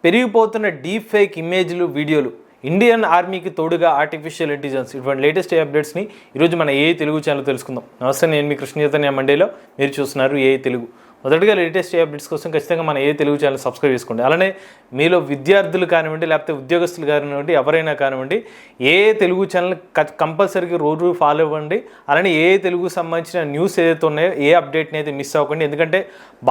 పెరిగిపోతున్న deep fake ఇమేజ్లు వీడియోలు Indian ఆర్మీకి తోడుగా ఆర్టిఫిషియల్ ఇంటెలిజెన్స్ ఇటువంటి లేటెస్ట్ అప్డేట్స్ని ఈరోజు మన ఏఐ తెలుగు ఛానల్ తెలుసుకుందాం. నమస్తే, నేను మీ కృష్ణ చైతన్య మండేలో, మీరు చూస్తున్నారు ఏఐ తెలుగు. మొదటిగా లేటెస్ట్ అప్డేట్స్ కోసం ఖచ్చితంగా మన ఏఐ తెలుగు ఛానల్ సబ్స్క్రైబ్ చేసుకోండి. అలానే మీలో విద్యార్థులు కానివ్వండి, లేకపోతే ఉద్యోగస్తులు కానివ్వండి, ఎవరైనా కానివ్వండి, ఏఐ తెలుగు ఛానల్ కంపల్సరీగా రోజు ఫాలో అవ్వండి. అలానే ఏఐ తెలుగుకు సంబంధించిన న్యూస్ ఏదైతే ఉన్నాయో ఏ అప్డేట్ని అయితే మిస్ అవ్వకండి. ఎందుకంటే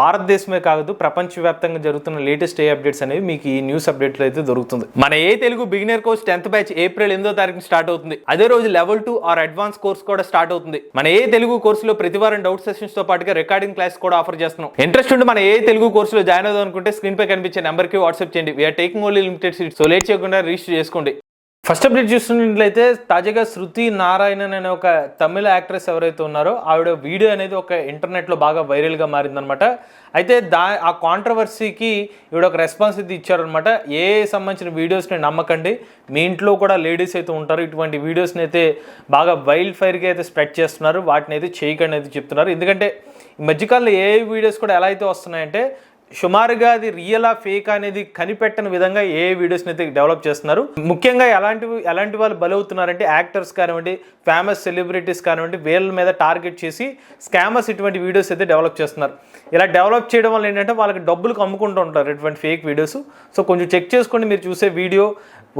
భారతదేశమే కాదు, ప్రపంచవ్యాప్తంగా జరుగుతున్న లేటెస్ట్ ఏ అప్డేట్స్ అనేవి మీకు ఈ న్యూస్ అప్డేట్లో అయితే దొరుకుతుంది. మన AI Telugu beginner course 10th batch April 8వ తారీఖున స్టార్ట్ అవుతుంది. అదే రోజు లెవెల్ 2 ఆర్ అడ్వాన్స్ కోర్స్ కూడా స్టార్ట్ అవుతుంది. మన ఏఐ తెలుగు కోర్సులో ప్రతి వారం డౌట్ సెషన్స్ తో పాటుగా రికార్డింగ్ క్లాస్ కూడా ఆఫర్ చేస్తున్నాం. ఇంట్రెస్ట్ ఉండి మన ఏఐ తెలుగు కోర్సులో జాయిన్ అవుదాం అనుకుంటే స్క్రీన్ పై కనిపించే నెంబర్ కి వాట్సాప్ చేయండి. We're taking only limited seats. So late చేయకుండా రిజిస్టర్ చేసుకోండి. ఫస్ట్ అప్డేట్ చూస్తున్నట్లయితే తాజాగా శృతి నారాయణన్ అనే ఒక తమిళ యాక్ట్రెస్ ఎవరైతే ఉన్నారో ఆవిడ వీడియో అనేది ఒక ఇంటర్నెట్లో బాగా వైరల్గా మారిందనమాట. అయితే ఆ కాంట్రవర్సీకి ఈవిడ ఒక రెస్పాన్స్ అయితే ఇచ్చారనమాట. ఏ సంబంధించిన వీడియోస్ని నమ్మకండి, మీ ఇంట్లో కూడా లేడీస్ అయితే ఉంటారు, ఇటువంటి వీడియోస్ని అయితే బాగా వైల్డ్ ఫైర్గా అయితే స్ప్రెడ్ చేస్తున్నారు, వాటిని అయితే చేయకండి అయితే చెప్తున్నారు. ఎందుకంటే ఈ మధ్యకాలంలో ఏ వీడియోస్ కూడా ఎలా అయితే వస్తున్నాయంటే సుమారుగా అది రియల్ ఆ ఫేక్ అనేది కనిపెట్టని విధంగా ఏ వీడియోస్ని అయితే డెవలప్ చేస్తున్నారు. ముఖ్యంగా ఎలాంటి వాళ్ళు బలవుతున్నారంటే యాక్టర్స్ కానివ్వండి, ఫేమస్ సెలబ్రిటీస్ కానివ్వండి, వీళ్ళ మీద టార్గెట్ చేసి స్కామర్స్ ఇటువంటి వీడియోస్ అయితే డెవలప్ చేస్తున్నారు. ఇలా డెవలప్ చేయడం వల్ల ఏంటంటే వాళ్ళకి డబ్బులకు అమ్ముకుంటూ ఉంటారు ఇటువంటి ఫేక్ వీడియోస్. సో కొంచెం చెక్ చేసుకోండి, మీరు చూసే వీడియో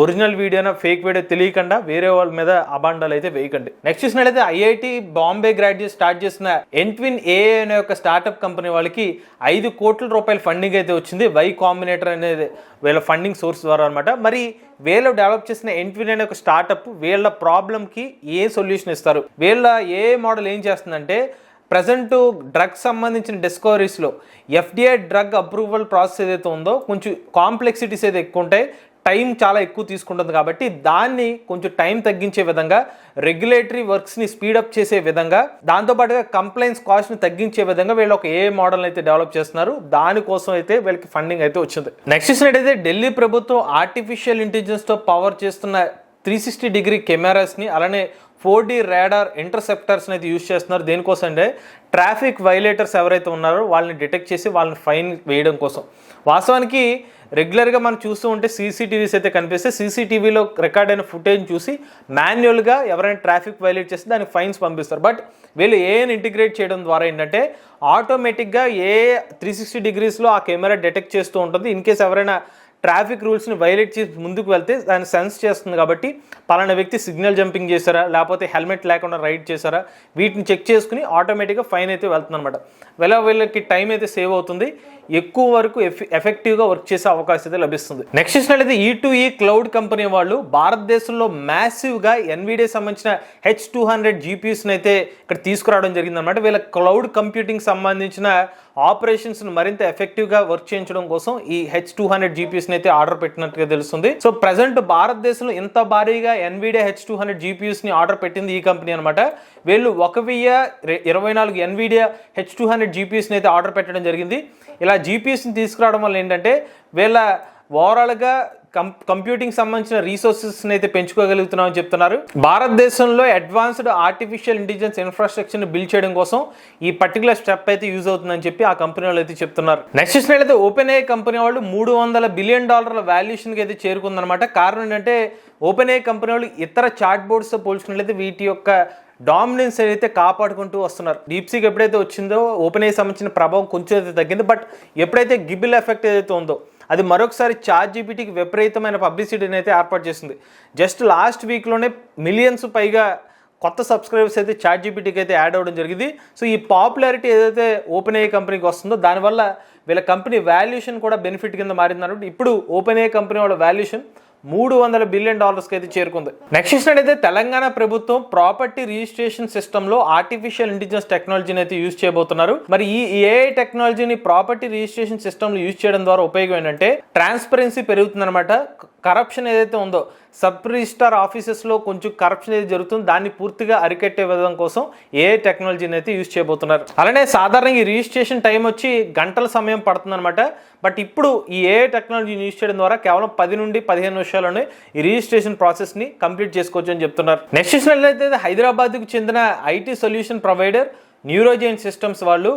ఒరిజినల్ వీడియోనా ఫేక్ వీడియో తెలియకుండా వేరే వాళ్ళ మీద అబాండాలు అయితే వేయకండి. నెక్స్ట్ చూసినట్లయితే ఐఐటి బాంబే గ్రాడ్యుయేట్ స్టార్ట్ చేసిన ఎన్ట్విన్ ఏఐ అనే ఒక స్టార్ట్అప్ కంపెనీ వాళ్ళకి 5 కోట్ల రూపాయల ఫండింగ్ అయితే వచ్చింది. వై కాంబినేటర్ అనేది వీళ్ళ ఫండింగ్ సోర్స్ ద్వారా అనమాట. మరి వీళ్ళు డెవలప్ చేసిన ఎన్ట్విన్ అనే ఒక స్టార్ట్అప్ వీళ్ళ ప్రాబ్లంకి ఏ సొల్యూషన్ ఇస్తారు, వీళ్ళ ఏ మోడల్ ఏం చేస్తుందంటే ప్రజెంట్ డ్రగ్స్ సంబంధించిన డిస్కవరీస్లో ఎఫ్డిఐ డ్రగ్ అప్రూవల్ ప్రాసెస్ ఏదైతే ఉందో కొంచెం కాంప్లెక్సిటీస్ అయితే ఎక్కువ ఉంటాయి, టైం చాలా ఎక్కువ తీసుకుంటుంది. కాబట్టి దాన్ని కొంచెం టైం తగ్గించే విధంగా, రెగ్యులేటరీ వర్క్స్ని స్పీడప్ చేసే విధంగా, దాంతోపాటుగా కంప్లైంట్స్ కాస్ట్ని తగ్గించే విధంగా వీళ్ళు ఒక ఏ మోడల్ అయితే డెవలప్ చేస్తున్నారు. దానికోసం అయితే వీళ్ళకి ఫండింగ్ అయితే వచ్చింది. నెక్స్ట్ చూసినట్టయితే ఢిల్లీ ప్రభుత్వం ఆర్టిఫిషియల్ ఇంటెలిజెన్స్తో పవర్ చేస్తున్న 360 డిగ్రీ కెమెరాస్ని అలానే 4D రాడార్ ఇంటర్సెప్టర్స్ని అయితే యూజ్ చేస్తున్నారు. దేనికోసం అంటే ట్రాఫిక్ వైలేటర్స్ ఎవరైతే ఉన్నారో వాళ్ళని డిటెక్ట్ చేసి వాళ్ళని ఫైన్ వేయడం కోసం. వాస్తవానికి రెగ్యులర్గా మనం చూస్తూ ఉంటే సీసీటీవీస్ అయితే కనిపిస్తే సీసీటీవీలో రికార్డ్ అయిన ఫుటేజ్ చూసి మాన్యువల్గా ఎవరైనా ట్రాఫిక్ వైలేట్ చేస్తే దానికి ఫైన్స్ పంపిస్తారు. బట్ వీళ్ళు ఏఐని ఇంటిగ్రేట్ చేయడం ద్వారా ఏంటంటే ఆటోమేటిక్గా 360 డిగ్రీస్లో ఆ కెమెరా డిటెక్ట్ చేస్తూ ఉంటుంది. ఇన్ కేస్ ఎవరైనా ట్రాఫిక్ రూల్స్ని వైలేట్ చేసి ముందుకు వెళ్తే దాన్ని సెన్స్ చేస్తుంది. కాబట్టి పలానా వ్యక్తి సిగ్నల్ జంపింగ్ చేశారా, లేకపోతే హెల్మెట్ లేకుండా రైడ్ చేశారా, వీటిని చెక్ చేసుకుని ఆటోమేటిక్గా ఫైన్ అయితే వెళ్తుంది అనమాట. వీళ్ళకి టైం అయితే సేవ్ అవుతుంది, ఎక్కువ వరకు ఎఫెక్టివ్గా వర్క్ చేసే అవకాశం అయితే లభిస్తుంది. నెక్స్ట్ చూసినట్లయితే E2E క్లౌడ్ కంపెనీ వాళ్ళు భారతదేశంలో మ్యాసివ్గా ఎన్విడియా సంబంధించిన H200 GPUస్ని అయితే ఇక్కడ తీసుకురావడం జరిగిందనమాట. వీళ్ళ క్లౌడ్ కంప్యూటింగ్ సంబంధించిన ఆపరేషన్స్ను మరింత ఎఫెక్టివ్గా వర్క్ చేయించడం కోసం ఈ H200 GPUస్ని అయితే ఆర్డర్ పెట్టినట్టుగా తెలుస్తుంది. సో ప్రజెంట్ భారతదేశంలో ఇంత భారీగా ఎన్విడియా H200 GPUస్ని ఆర్డర్ పెట్టింది ఈ కంపెనీ అనమాట. వీళ్ళు 1024 ఎన్విడియా H200 GPUస్ని అయితే ఆర్డర్ పెట్టడం జరిగింది. ఇలా జీపీఎస్ని తీసుకురావడం వల్ల ఏంటంటే వీళ్ళ ఓవరాల్గా కంప్యూటింగ్ సంబంధించిన రీసోర్సెస్ని అయితే పెంచుకోగలుగుతున్నామని చెప్తున్నారు. భారతదేశంలో అడ్వాన్స్డ్ ఆర్టిఫిషియల్ ఇంటెలిజెన్స్ ఇన్ఫ్రాస్ట్రక్చర్ని బిల్డ్ చేయడం కోసం ఈ పర్టికులర్ స్టెప్ అయితే యూజ్ అవుతుందని చెప్పి ఆ కంపెనీ వాళ్ళు అయితే చెప్తున్నారు. నెక్స్ట్ చూసినట్లయితే ఓపెన్ ఏఐ కంపెనీ వాళ్ళు $300 బిలియన్ వాల్యుయేషన్కి అయితే చేరుకుందనమాట. కారణం ఏంటంటే ఓపెన్ ఏఐ కంపెనీ వాళ్ళు ఇతర చాట్ బోర్డ్స్తో పోల్చుకున్నట్లయితే వీటి యొక్క డామినెన్స్ అయితే కాపాడుకుంటూ వస్తున్నారు. డీప్సీక్ ఎప్పుడైతే వచ్చిందో ఓపెన్ ఏఐ సంబంధించిన ప్రభావం కొంచెం అయితే తగ్గింది. బట్ ఎప్పుడైతే గిబిల్ ఎఫెక్ట్ ఏదైతే ఉందో అది మరొకసారి చాట్ జీపీటీకి విపరీతమైన పబ్లిసిటీని అయితే ఏర్పాటు చేసింది. జస్ట్ లాస్ట్ వీక్లోనే మిలియన్స్ పైగా కొత్త సబ్స్క్రైబర్స్ అయితే చాట్ జీపీటీకి అయితే యాడ్ అవ్వడం జరిగింది. సో ఈ పాపులారిటీ ఏదైతే ఓపెన్ ఏఐ కంపెనీకి వస్తుందో దానివల్ల వీళ్ళ కంపెనీ వాల్యుయేషన్ కూడా బెనిఫిట్ కింద మారిందన్నట్టు. ఇప్పుడు ఓపెన్ ఏఐ కంపెనీ వాళ్ళ వాల్యుయేషన్ $300 బిలియన్ అయితే చేరుకుంది. నెక్స్ట్ చూసినట్టయితే తెలంగాణ ప్రభుత్వం ప్రాపర్టీ రిజిస్ట్రేషన్ సిస్టంలో ఆర్టిఫిషియల్ ఇంటెలిజెన్స్ టెక్నాలజీని అయితే యూజ్ చేయబోతున్నారు. మరి ఈ ఏఐ టెక్నాలజీని ప్రాపర్టీ రిజిస్ట్రేషన్ సిస్టంలో యూజ్ చేయడం ద్వారా ఉపయోగం ఏంటంటే ట్రాన్స్పరెన్సీ పెరుగుతుందన్నమాట. కరప్షన్ ఏదైతే ఉందో సబ్ రిజిస్ట్రార్ ఆఫీసెస్లో కొంచెం కరప్షన్ ఏది జరుగుతుంది, దాన్ని పూర్తిగా అరికట్టే విధం కోసం ఏఐ టెక్నాలజీని అయితే యూజ్ చేయబోతున్నారు. అలానే సాధారణంగా ఈ రిజిస్ట్రేషన్ టైం వచ్చి గంటల సమయం పడుతుందన్నమాట. బట్ ఇప్పుడు ఈ ఏఐ టెక్నాలజీని యూజ్ చేయడం ద్వారా కేవలం 10 నుండి 15 నిమిషాల్లోనే ఈ రిజిస్ట్రేషన్ ప్రాసెస్ని కంప్లీట్ చేసుకోవచ్చు అని చెప్తున్నారు. నెక్స్ట్ చూసినట్లయితే హైదరాబాద్కు చెందిన ఐటీ సొల్యూషన్ ప్రొవైడర్ న్యూరోజైన్ సిస్టమ్స్ వాళ్ళు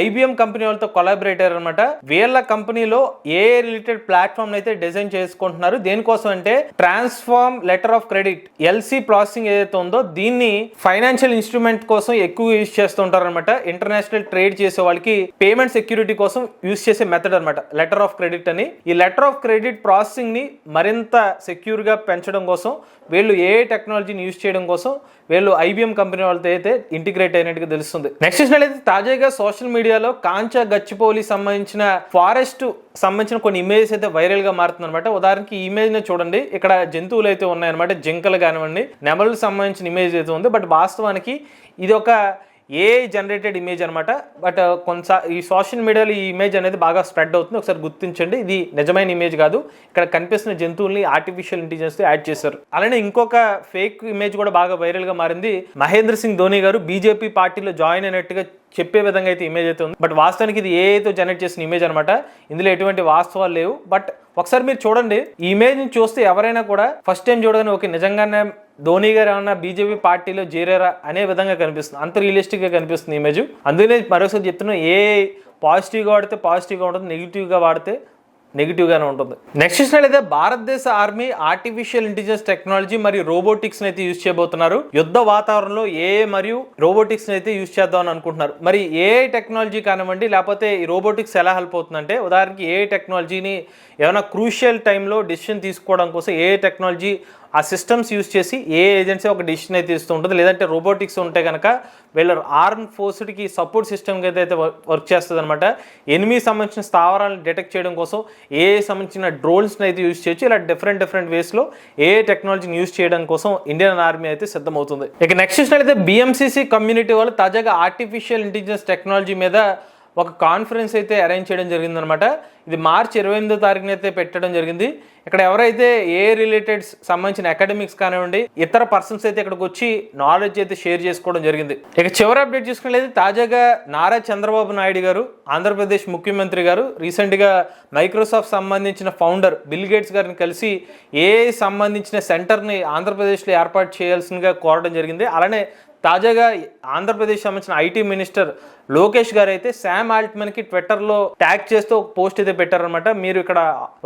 IBM కంపెనీ వాళ్ళతో కొలాబరేట్ అయ్యారు అనమాట. వీళ్ళ కంపెనీలో ఏ రిలేటెడ్ ప్లాట్ఫామ్ అయితే డిజైన్ చేసుకుంటున్నారు. దేనికోసం అంటే transform letter of credit LC processing ఏదైతే ఉందో దీన్ని ఫైనాన్షియల్ ఇన్స్ట్రుమెంట్ కోసం ఎక్కువ యూజ్ చేస్తుంటారు అనమాట. ఇంటర్నేషనల్ ట్రేడ్ చేసే వాళ్ళకి పేమెంట్ సెక్యూరిటీ కోసం యూజ్ చేసే మెథడ్ అనమాట లెటర్ ఆఫ్ క్రెడిట్ అని. ఈ లెటర్ ఆఫ్ క్రెడిట్ ప్రాసెసింగ్ ని మరింత సెక్యూర్ గా పెంచడం కోసం వీళ్ళు ఏ టెక్నాలజీని యూజ్ చేయడం కోసం వీళ్ళు IBM కంపెనీ వాళ్ళతో అయితే ఇంటిగ్రేట్ అయినట్టుగా తెలుస్తుంది. నెక్స్ట్ చూసినట్లయితే తాజాగా సోషల్ మీడియాలో కాంచా గచ్చిబౌలి సంబంధించిన ఫారెస్ట్ సంబంధించిన కొన్ని ఇమేజెస్ అయితే వైరల్ గా మారుతుంది అనమాట. ఉదాహరణకి ఈ ఇమేజ్ ని చూడండి, ఇక్కడ జంతువులు అయితే ఉన్నాయన్నమాట, జింకలు కానివ్వండి, నెమలకు సంబంధించిన ఇమేజ్ అయితే ఉంది. బట్ వాస్తవానికి ఇది ఒక AI జనరేటెడ్ ఇమేజ్ అనమాట. బట్ ఈ సోషల్ మీడియాలో ఈ ఇమేజ్ అనేది బాగా స్ప్రెడ్ అవుతుంది. ఒకసారి గుర్తించండి, ఇది నిజమైన ఇమేజ్ కాదు. ఇక్కడ కనిపిస్తున్న జంతువుల్ని ఆర్టిఫిషియల్ ఇంటెలిజెన్స్ తో యాడ్ చేశారు. అలానే ఇంకొక ఫేక్ ఇమేజ్ కూడా బాగా వైరల్ గా మారింది. మహేంద్ర సింగ్ ధోని గారు BJP పార్టీలో జాయిన్ అయినట్టుగా చెప్పే విధంగా అయితే ఇమేజ్ అయితే ఉంది. బట్ వాస్తవానికి ఇది AI తో జనరేట్ చేసిన ఇమేజ్ అనమాట. ఇందులో ఎటువంటి వాస్తవాలు లేవు. బట్ ఒకసారి మీరు చూడండి, ఈ ఇమేజ్ ని చూస్తే ఎవరైనా కూడా ఫస్ట్ టైం చూడగానే ఓకే నిజంగానే ధోని గారు ఏమన్నా BJP పార్టీలో చేరారా అనే విధంగా కనిపిస్తుంది. అంత రియలిస్టిక్ గా కనిపిస్తుంది ఇమేజ్. అందుకనే మరొకసారి చెప్తున్నా, ఏ పాజిటివ్గా వాడితే పాజిటివ్గా ఉంటుంది, నెగిటివ్గా వాడితే నెగిటివ్ గానే ఉంటుంది. నెక్స్ట్ చూసినట్లయితే భారతదేశ ఆర్మీ ఆర్టిఫిషియల్ ఇంటెలిజెన్స్ టెక్నాలజీ మరియు రోబోటిక్స్ అయితే యూజ్ చేయబోతున్నారు. యుద్ధ వాతావరణంలో AI మరియు రోబోటిక్స్ అయితే యూజ్ చేద్దామని అనుకుంటున్నారు. మరి AI టెక్నాలజీ కానివ్వండి, లేకపోతే ఈ రోబోటిక్స్ ఎలా హెల్ప్ అవుతుందంటే, ఉదాహరణకి AI టెక్నాలజీని ఏమైనా క్రూషియల్ టైంలో డిసిషన్ తీసుకోవడం కోసం AI టెక్నాలజీ ఆ సిస్టమ్స్ యూజ్ చేసి ఏజెన్సీ ఒక డిసిషన్ అయితే ఇస్తూ ఉంటుంది. లేదంటే రోబోటిక్స్ ఉంటే కనుక వీళ్ళ ఆర్మ్ ఫోర్స్కి సపోర్ట్ సిస్టమ్కి అయితే వర్క్ చేస్తుంది అనమాట. ఎనిమిది సంబంధించిన స్థావరాలను డిటెక్ట్ చేయడం కోసం AI సంబంధించిన డ్రోన్స్ని అయితే యూజ్ చేయొచ్చు. ఇలా డిఫరెంట్ వేస్లో AI టెక్నాలజీని యూజ్ చేయడం కోసం ఇండియన్ ఆర్మీ అయితే సిద్ధమవుతుంది. ఇక నెక్స్ట్ చూసినట్లయితే BMCC కమ్యూనిటీ వాళ్ళు తాజాగా ఆర్టిఫిషియల్ ఇంటెలిజెన్స్ టెక్నాలజీ మీద ఒక కాన్ఫరెన్స్ అయితే అరేంజ్ చేయడం జరిగిందనమాట. ఇది మార్చి 28వ తారీఖున అయితే పెట్టడం జరిగింది. ఇక్కడ ఎవరైతే AI రిలేటెడ్ సంబంధించిన అకాడమిక్స్ కానివ్వండి, ఇతర పర్సన్స్ అయితే ఇక్కడికి వచ్చి నాలెడ్జ్ అయితే షేర్ చేసుకోవడం జరిగింది. ఇక చివరి అప్డేట్ చూసుకున్నట్లయితే తాజాగా నారా చంద్రబాబు నాయుడు గారు, ఆంధ్రప్రదేశ్ ముఖ్యమంత్రి గారు రీసెంట్గా మైక్రోసాఫ్ట్ సంబంధించిన ఫౌండర్ బిల్ గేట్స్ గారిని కలిసి AI సంబంధించిన సెంటర్ని ఆంధ్రప్రదేశ్లో ఏర్పాటు చేయాల్సిందిగా కోరడం జరిగింది. అలానే తాజాగా ఆంధ్రప్రదేశ్ సంబంధించిన IT మినిస్టర్ లోకేష్ గారు అయితే శామ్ ఆల్ట్మన్కి ట్విట్టర్లో ట్యాగ్ చేస్తూ ఒక పోస్ట్ అయితే పెట్టారనమాట. మీరు ఇక్కడ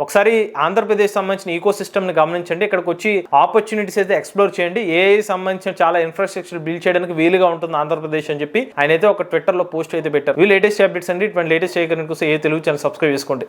ఒకసారి ఆంధ్రప్రదేశ్ సంబంధించిన ఈకో సిస్టమ్ని గమనించండి, ఇక్కడికి వచ్చి ఆపర్చునిటీస్ అయితే ఎక్స్ప్లోర్ చేయండి, AI సంబంధించిన చాలా ఇన్ఫ్రాస్ట్రక్చర్ బిల్డ్ చేయడానికి వీలుగా ఉంటుంది ఆంధ్రప్రదేశ్ అని చెప్పి ఆయన అయితే ఒక ట్విట్టర్లో పోస్ట్ అయితే పెట్టారు. ఇవి లేటెస్ట్ అప్డేట్స్ అండి. ఇటువంటి లేటెస్ట్ చేయడానికి కోసం AI తెలుగు ఛానల్ సబ్స్క్రైబ్ చేసుకోండి.